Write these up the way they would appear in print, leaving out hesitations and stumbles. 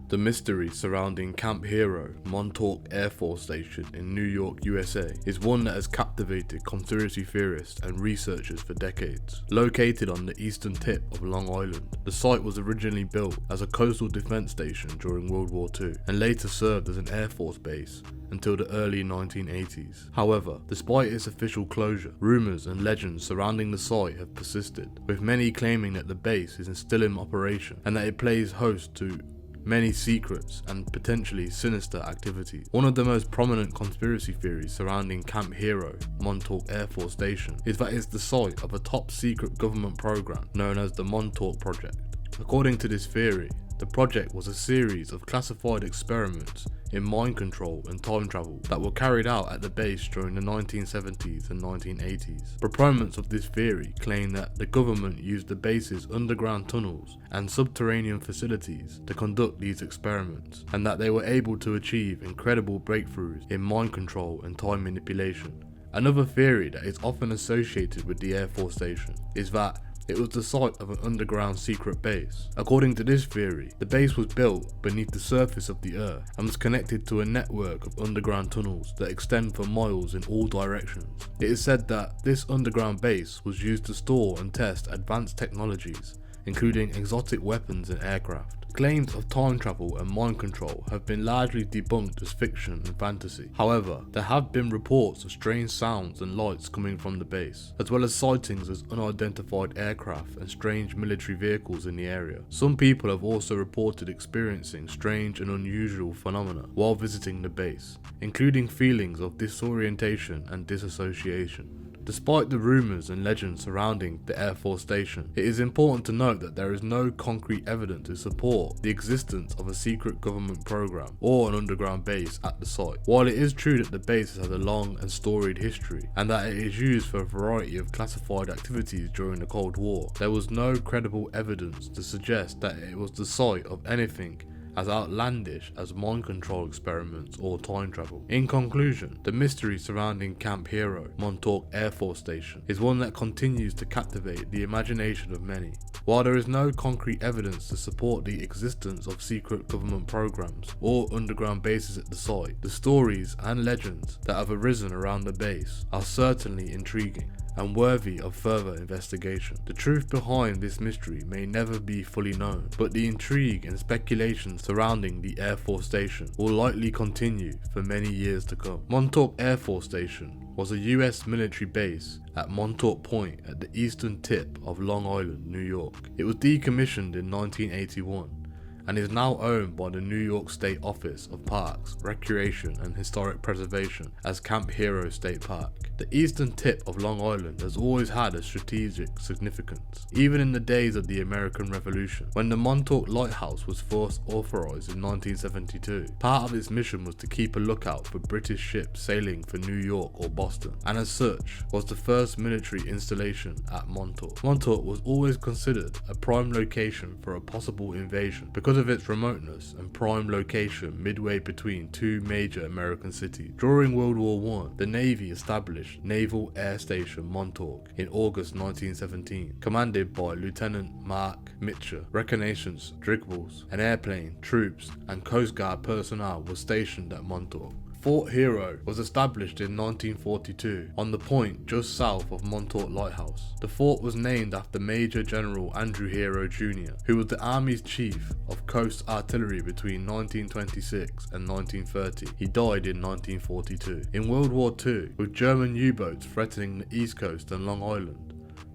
The mystery surrounding Camp Hero, Montauk Air Force Station in New York, USA, is one that has captivated conspiracy theorists and researchers for decades. Located on the eastern tip of Long Island, the site was originally built as a coastal defense station during World War II and later served as an Air Force base until the early 1980s. However, despite its official closure, rumours and legends surrounding the site have persisted, with many claiming that the base is still in operation and that it plays host to many secrets and potentially sinister activities. One of the most prominent conspiracy theories surrounding Camp Hero, Montauk Air Force Station, is that it's the site of a top secret government program known as the Montauk Project. According to this theory, the project was a series of classified experiments in mind control and time travel that were carried out at the base during the 1970s and 1980s. Proponents of this theory claim that the government used the base's underground tunnels and subterranean facilities to conduct these experiments, and that they were able to achieve incredible breakthroughs in mind control and time manipulation. Another theory that is often associated with the Air Force Station is that it was the site of an underground secret base. According to this theory, the base was built beneath the surface of the Earth and was connected to a network of underground tunnels that extend for miles in all directions. It is said that this underground base was used to store and test advanced technologies, including exotic weapons and aircraft. Claims of time travel and mind control have been largely debunked as fiction and fantasy. However, there have been reports of strange sounds and lights coming from the base, as well as sightings of unidentified aircraft and strange military vehicles in the area. Some people have also reported experiencing strange and unusual phenomena while visiting the base, including feelings of disorientation and disassociation. Despite the rumours and legends surrounding the Air Force Station, it is important to note that there is no concrete evidence to support the existence of a secret government program or an underground base at the site. While it is true that the base has a long and storied history and that it is used for a variety of classified activities during the Cold War, there was no credible evidence to suggest that it was the site of anything as outlandish as mind control experiments or time travel. In conclusion, the mystery surrounding Camp Hero, Montauk Air Force Station, is one that continues to captivate the imagination of many. While there is no concrete evidence to support the existence of secret government programs or underground bases at the site, the stories and legends that have arisen around the base are certainly intriguing and worthy of further investigation. The truth behind this mystery may never be fully known, but the intrigue and speculation surrounding the Air Force Station will likely continue for many years to come. Montauk Air Force Station was a US military base at Montauk Point at the eastern tip of Long Island, New York. It was decommissioned in 1981 and is now owned by the New York State Office of Parks, Recreation and Historic Preservation as Camp Hero State Park. The eastern tip of Long Island has always had a strategic significance, even in the days of the American Revolution. When the Montauk Lighthouse was first authorized in 1972, part of its mission was to keep a lookout for British ships sailing for New York or Boston, and as such was the first military installation at Montauk. Montauk was always considered a prime location for a possible invasion because of its remoteness and prime location midway between two major American cities. During World War I, the Navy established Naval Air Station Montauk in August 1917, commanded by Lieutenant Mark Mitchell. Reconnaissance, dribbles, an airplane, troops, and Coast Guard personnel were stationed at Montauk. Fort Hero was established in 1942 on the point just south of Montauk Lighthouse. The fort was named after Major General Andrew Hero Jr., who was the Army's chief of coast artillery between 1926 and 1930. He died in 1942. In World War II, with German U-boats threatening the East Coast and Long Island,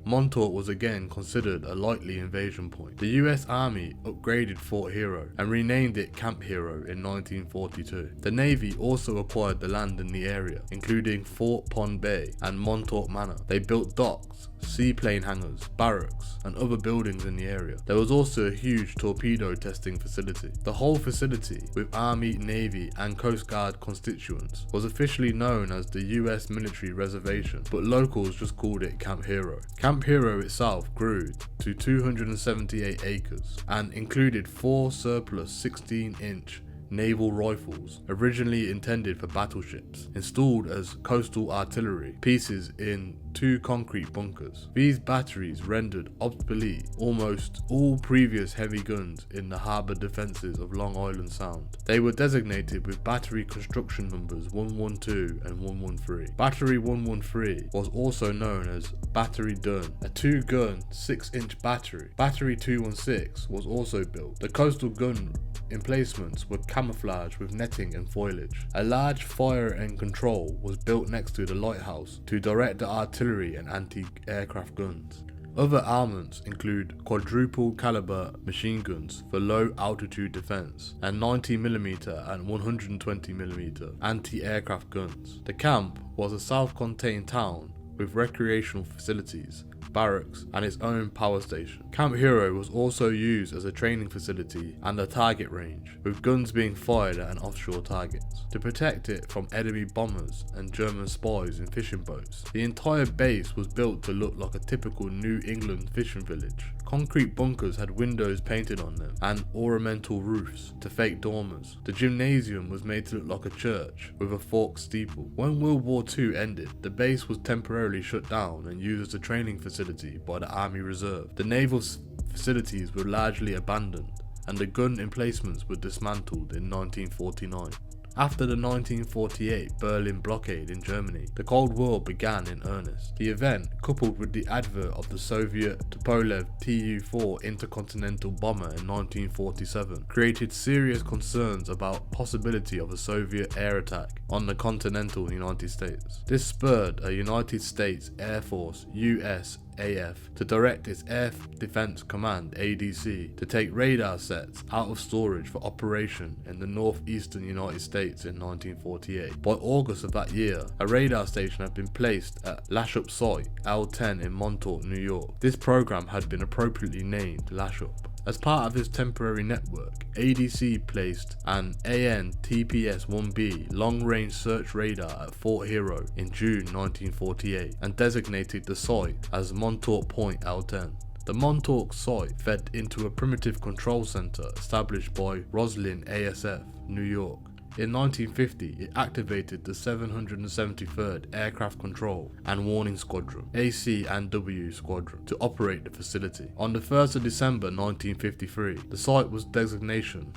Montauk was again considered a likely invasion point. The US Army upgraded Fort Hero and renamed it Camp Hero in 1942. The Navy also acquired the land in the area, including Fort Pond Bay and Montauk Manor. They built docks, seaplane hangars, barracks, and other buildings in the area. There was also a huge torpedo testing facility. The whole facility, with Army, Navy, and Coast Guard constituents, was officially known as the US Military Reservation, but locals just called it Camp Hero. Camp Hero itself grew to 278 acres and included 4 surplus 16-inch naval rifles, originally intended for battleships, installed as coastal artillery pieces in 2 concrete bunkers. These batteries rendered obsolete almost all previous heavy guns in the harbour defences of Long Island Sound. They were designated with battery construction numbers 112 and 113. Battery 113 was also known as Battery Dun, a 2-gun 6-inch battery. Battery 216 was also built. The coastal gun emplacements were camouflaged with netting and foliage. A large fire and control was built next to the lighthouse to direct the artillery and anti-aircraft guns. Other armaments include quadruple caliber machine guns for low altitude defense and 90mm and 120mm anti-aircraft guns. The camp was a self-contained town with recreational facilities, barracks and its own power station. Camp Hero was also used as a training facility and a target range, with guns being fired at an offshore targets to protect it from enemy bombers and German spies in fishing boats. The entire base was built to look like a typical New England fishing village. Concrete bunkers had windows painted on them and ornamental roofs to fake dormers. The gymnasium was made to look like a church with a forked steeple. When World War II ended, the base was temporarily shut down and used as a training facility by the Army Reserve. The naval facilities were largely abandoned and the gun emplacements were dismantled in 1949. After the 1948 Berlin blockade in Germany, the Cold War began in earnest. The event, coupled with the advent of the Soviet Tupolev Tu-4 intercontinental bomber in 1947, created serious concerns about possibility of a Soviet air attack on the continental United States. This spurred a United States Air Force USAF to direct its Air Defense Command ADC to take radar sets out of storage for operation in the northeastern United States in 1948. By August of that year, a radar station had been placed at Lashup Site L10 in Montauk, New York. This program had been appropriately named Lashup. As part of his temporary network, ADC placed an AN-TPS-1B long-range search radar at Fort Hero in June 1948 and designated the site as Montauk Point L10. The Montauk site fed into a primitive control center established by Roslyn ASF, New York. In 1950, it activated the 773rd Aircraft Control and Warning Squadron, AC and W Squadron, to operate the facility. On the 1st of December 1953, the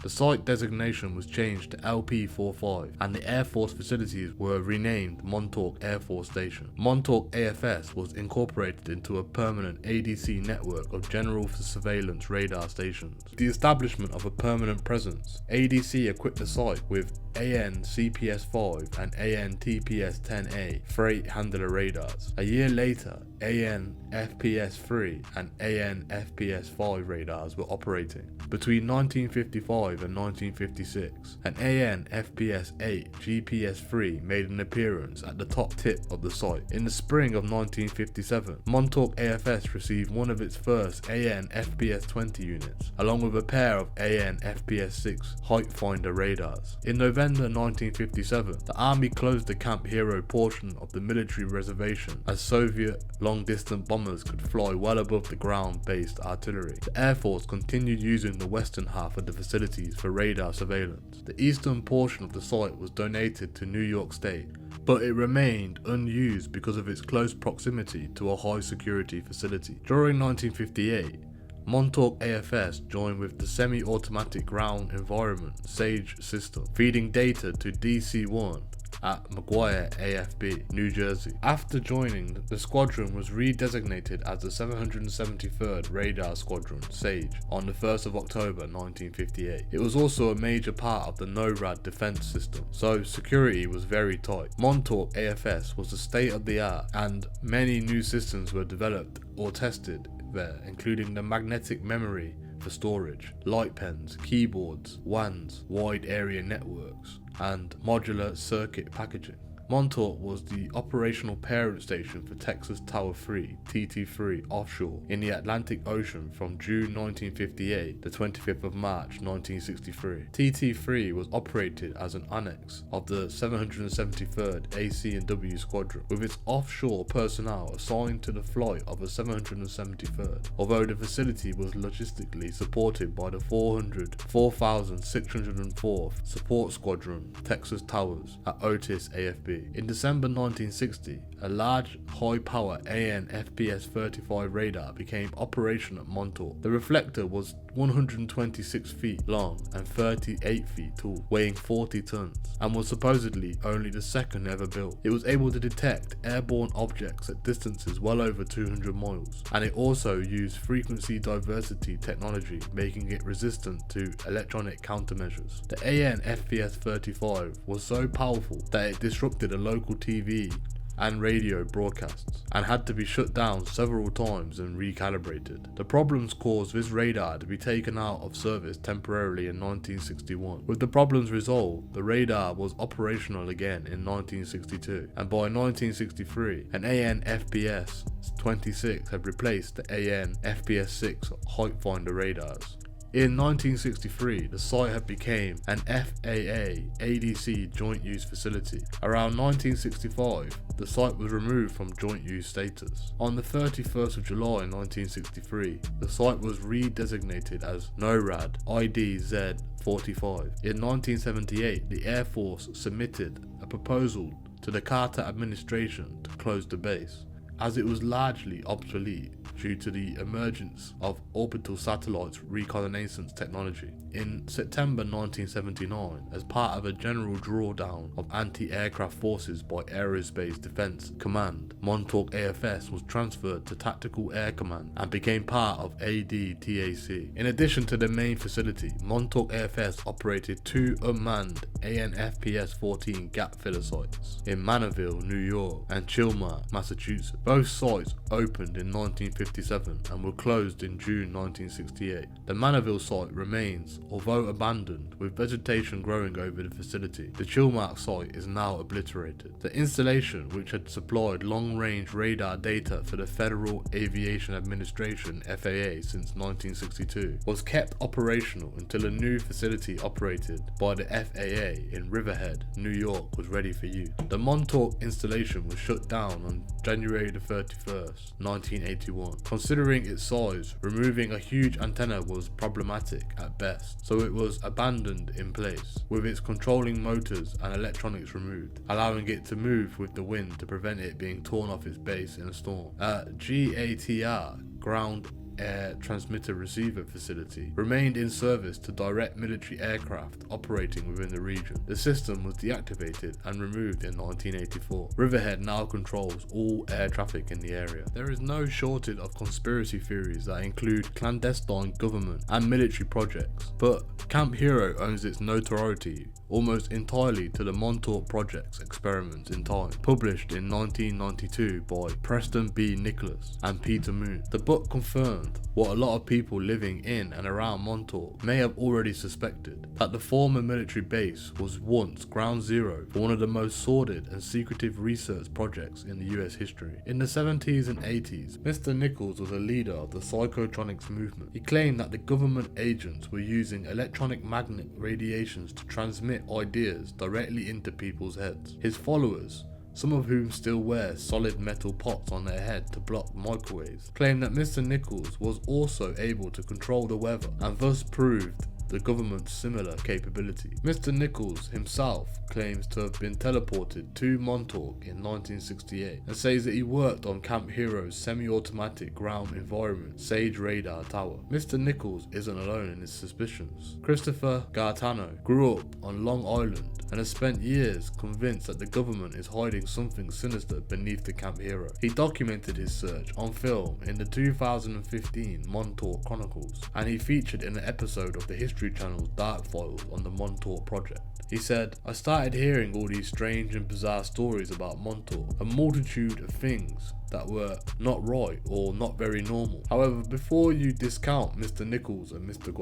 site designation was changed to LP-45 and the Air Force facilities were renamed Montauk Air Force Station. Montauk AFS was incorporated into a permanent ADC network of general surveillance radar stations. The establishment of a permanent presence, ADC equipped the site with AN-CPS-5 and AN-TPS-10A freight handler radars. A year later, AN-FPS-3 and AN-FPS-5 radars were operating. Between 1955 and 1956, an AN-FPS-8 GPS-3 made an appearance at the top tip of the site. In the spring of 1957, Montauk AFS received one of its first AN-FPS-20 units, along with a pair of AN-FPS-6 height finder radars. In November 1957, the Army closed the Camp Hero portion of the military reservation as Soviet long-distance bombers could fly well above the ground-based artillery. The Air Force continued using the western half of the facilities for radar surveillance. The eastern portion of the site was donated to New York State, but it remained unused because of its close proximity to a high-security facility. During 1958, Montauk AFS joined with the semi-automatic ground environment SAGE system, feeding data to DC-1 at McGuire AFB, New Jersey. After joining, the squadron was redesignated as the 773rd Radar Squadron, SAGE, on the 1st of October 1958. It was also a major part of the NORAD defense system, so security was very tight. Montauk AFS was the state-of-the-art and many new systems were developed or tested there, including the magnetic memory for storage, light pens, keyboards, WANs, wide area networks, and modular circuit packaging. Montauk was the operational parent station for Texas Tower 3 (TT3) offshore in the Atlantic Ocean from June 1958 to 25th of March 1963. TT3 was operated as an annex of the 773rd AC&W Squadron, with its offshore personnel assigned to the flight of a 773rd, although the facility was logistically supported by the 4,604th Support Squadron Texas Towers at Otis AFB. In December 1960, a large high-power AN FPS-35 radar became operational at Montauk. The reflector was 126 feet long and 38 feet tall, weighing 40 tons, and was supposedly only the second ever built. It was able to detect airborne objects at distances well over 200 miles, and it also used frequency diversity technology, making it resistant to electronic countermeasures. The AN FPS-35 was so powerful that it disrupted a local TV and radio broadcasts, and had to be shut down several times and recalibrated. The problems caused this radar to be taken out of service temporarily in 1961. With the problems resolved, the radar was operational again in 1962, and by 1963, an AN FPS 26 had replaced the AN FPS 6 height finder radars. In 1963, the site had become an FAA ADC joint use facility. Around 1965, the site was removed from joint use status. On the 31st of July 1963, the site was redesignated as NORAD IDZ-45. In 1978, the Air Force submitted a proposal to the Carter administration to close the base, as it was largely obsolete due to the emergence of orbital satellites reconnaissance technology. In September 1979, as part of a general drawdown of anti-aircraft forces by Aerospace Defense Command, Montauk AFS was transferred to Tactical Air Command and became part of ADTAC. In addition to the main facility, Montauk AFS operated two unmanned AN-FPS-14 gap filler sites in Manorville, New York and Chilmar, Massachusetts. Both sites opened in 1957 and were closed in June 1968. The Manorville site remains, although abandoned, with vegetation growing over the facility. The Chilmark site is now obliterated. The installation, which had supplied long-range radar data for the Federal Aviation Administration (FAA) since 1962, was kept operational until a new facility operated by the FAA in Riverhead, New York was ready for use. The Montauk installation was shut down on January 31st, 1981. Considering its size, removing a huge antenna was problematic at best, so it was abandoned in place, with its controlling motors and electronics removed, allowing it to move with the wind to prevent it being torn off its base in a storm. A GATR, ground air transmitter receiver facility, remained in service to direct military aircraft operating within the region. The system was deactivated and removed in 1984. Riverhead now controls all air traffic in the area. There is no shortage of conspiracy theories that include clandestine government and military projects, but Camp Hero owes its notoriety almost entirely to the Montauk Project's experiments in time, published in 1992 by Preston B. Nicholas and Peter Moon. The book confirmed what a lot of people living in and around Montauk may have already suspected, that the former military base was once ground zero for one of the most sordid and secretive research projects in the US history. In the 70s and 80s, Mr. Nichols was a leader of the psychotronics movement. He claimed that the government agents were using electronic magnet radiations to transmit ideas directly into people's heads. His followers, some of whom still wear solid metal pots on their head to block microwaves, claim that Mr. Nichols was also able to control the weather and thus proved the government's similar capability. Mr. Nichols himself claims to have been teleported to Montauk in 1968 and says that he worked on Camp Hero's semi-automatic ground environment Sage radar tower. Mr. Nichols isn't alone in his suspicions. Christopher Gaetano grew up on Long Island and has spent years convinced that the government is hiding something sinister beneath the Camp Hero. He documented his search on film in the 2015 Montauk Chronicles, and he featured in an episode of the History Channel's Dark Files on the Montauk Project. He said, "I started hearing all these strange and bizarre stories about Montauk, a multitude of things that were not right or not very normal. However, before you discount Mr. Nichols or Mr.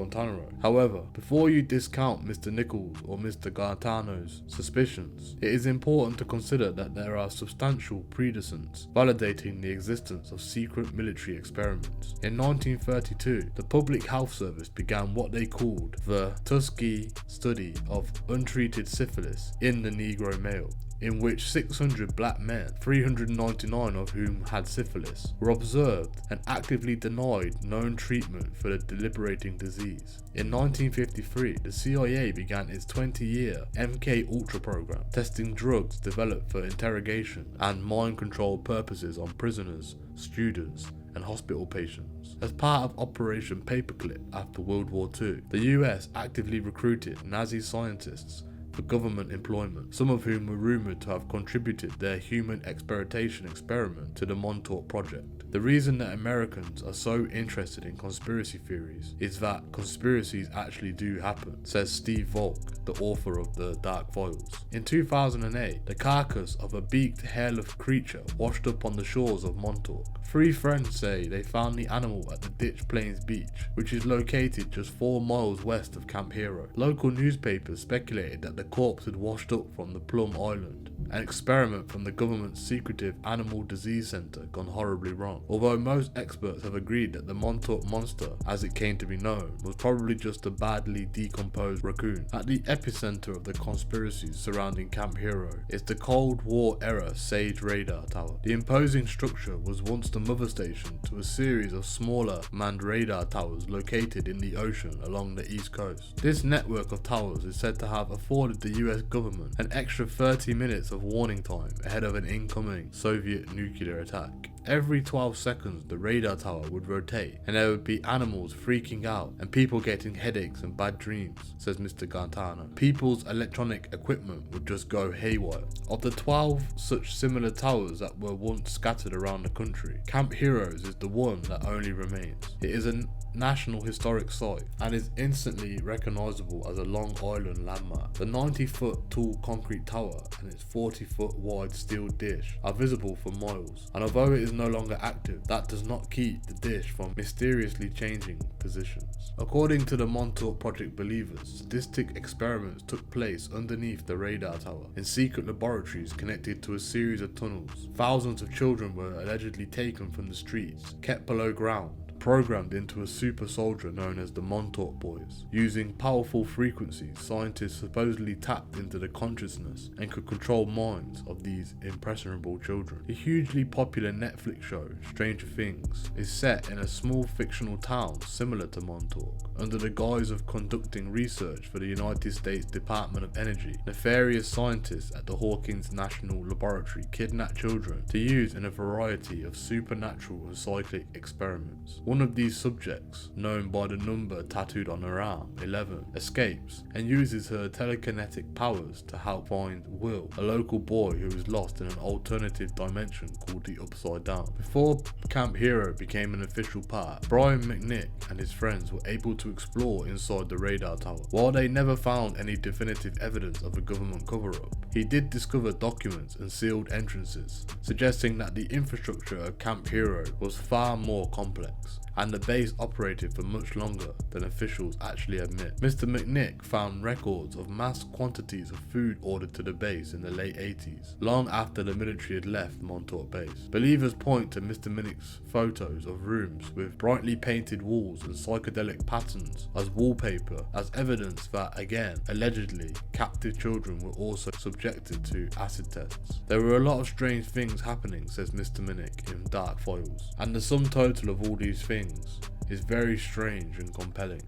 Gaetano's suspicions, it is important to consider that there are substantial precedents validating the existence of secret military experiments. In 1932, the Public Health Service began what they called the Tuskegee study of untreated syphilis in the Negro male. in which 600 black men, 399 of whom had syphilis, were observed and actively denied known treatment for the debilitating disease. In 1953, the CIA began its 20-year MK Ultra program, testing drugs developed for interrogation and mind control purposes on prisoners, students, and hospital patients. As part of Operation Paperclip after World War II, the US actively recruited Nazi scientists for government employment, some of whom were rumoured to have contributed their human experimentation experiment to the Montauk project. The reason that Americans are so interested in conspiracy theories is that conspiracies actually do happen, says Steve Volk, the author of The Dark Files. In 2008, the carcass of a beaked, hairless creature washed up on the shores of Montauk. 3 friends say they found the animal at the Ditch Plains Beach, which is located just 4 miles west of Camp Hero. Local newspapers speculated that the corpse had washed up from the Plum Island, an experiment from the government's secretive Animal Disease Center gone horribly wrong. Although most experts have agreed that the Montauk monster, as it came to be known, was probably just a badly decomposed raccoon. At the epicenter of the conspiracies surrounding Camp Hero is the Cold War era Sage radar tower. The imposing structure was once the mother station to a series of smaller manned radar towers located in the ocean along the east coast. This network of towers is said to have afforded the US government an extra 30 minutes of warning time ahead of an incoming Soviet nuclear attack. Every 12 seconds the radar tower would rotate and there would be animals freaking out and people getting headaches and bad dreams, says Mr. Gantano. People's electronic equipment would just go haywire. Of the 12 such similar towers that were once scattered around the country, Camp Heroes is the one that only remains. It is a National Historic Site and is instantly recognisable as a Long Island landmark. The 90-foot tall concrete tower and its 40-foot wide steel dish are visible for miles, and although it is no longer active, that does not keep the dish from mysteriously changing positions. According to the Montauk Project believers, sadistic experiments took place underneath the radar tower in secret laboratories connected to a series of tunnels. Thousands of children were allegedly taken from the streets, kept below ground, programmed into a super soldier known as the Montauk Boys. Using powerful frequencies, scientists supposedly tapped into the consciousness and could control minds of these impressionable children. The hugely popular Netflix show Stranger Things is set in a small fictional town similar to Montauk. Under the guise of conducting research for the United States Department of Energy, nefarious scientists at the Hawkins National Laboratory kidnap children to use in a variety of supernatural and cyclic experiments. One of these subjects, known by the number tattooed on her arm, 11, escapes and uses her telekinetic powers to help find Will, a local boy who is lost in an alternative dimension called the Upside Down. Before Camp Hero became an official park, Brian McNick and his friends were able to explore inside the radar tower. While they never found any definitive evidence of a government cover-up, he did discover documents and sealed entrances, suggesting that the infrastructure of Camp Hero was far more complex, and the base operated for much longer than officials actually admit. Mr. McNick found records of mass quantities of food ordered to the base in the late 80s, long after the military had left Montauk base. Believers point to Mr. McNick's photos of rooms with brightly painted walls and psychedelic patterns as wallpaper as evidence that, again, allegedly, captive children were also subjected to acid tests. There were a lot of strange things happening, says Mr. McNick in Dark Files, and the sum total of all these things is very strange and compelling.